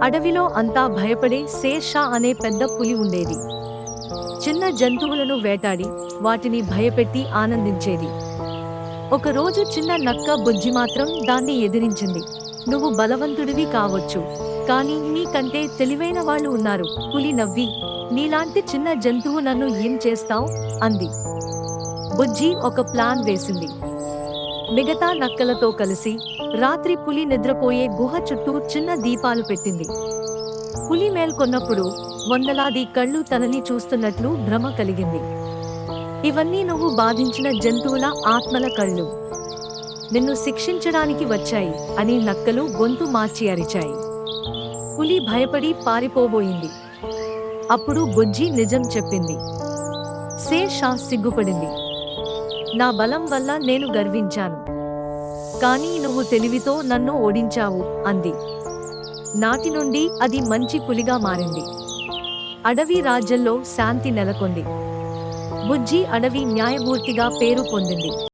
అడవిలో అంతా భయపడే శేర్ షా అనే పెద్ద పులి ఉండేది. చిన్న జంతువులను వేటాడి వాటిని భయపెట్టి ఆనందించేది. ఒకరోజు చిన్న నక్క బుజ్జి మాత్రం దాన్ని ఎదిరించింది. నువ్వు బలవంతుడివి కావచ్చు, కానీ నీకంటే తెలివైన వాళ్ళు ఉన్నారు. పులి నవ్వి, నీలాంటి చిన్న జంతువు నన్ను ఏం చేస్తావ్ అంది. బుజ్జి ఒక ప్లాన్ వేసింది. మిగతా నక్కలతో కలిసి రాత్రి పులి నిద్రపోయే గుహ చుట్టూ చిన్న దీపాలు పెట్టింది. పులి మేల్కొన్నప్పుడు వందలాది కళ్ళు తనని చూస్తున్నట్లు భ్రమ కలిగింది. ఇవన్నీ నువ్వు బాధించిన జంతువుల ఆత్మల కళ్ళు, నిన్ను శిక్షించడానికి వచ్చాయి అని నక్కలు గొంతు మార్చి అరిచాయి. పులి భయపడి పారిపోబోయింది. అప్పుడు బుజ్జి నిజం చెప్పింది. శేర్ షా సిగ్గుపడింది. నా బలం వల్ల నేను గర్వించాను, కానీ నువ్వు తెలివితో నన్ను ఓడించావు అంది. నాటి నుండి అది మంచి పులిగా మారింది. అడవి రాజ్యంలో శాంతి నెలకొంది. బుజ్జి అడవి న్యాయమూర్తిగా పేరు పొందింది.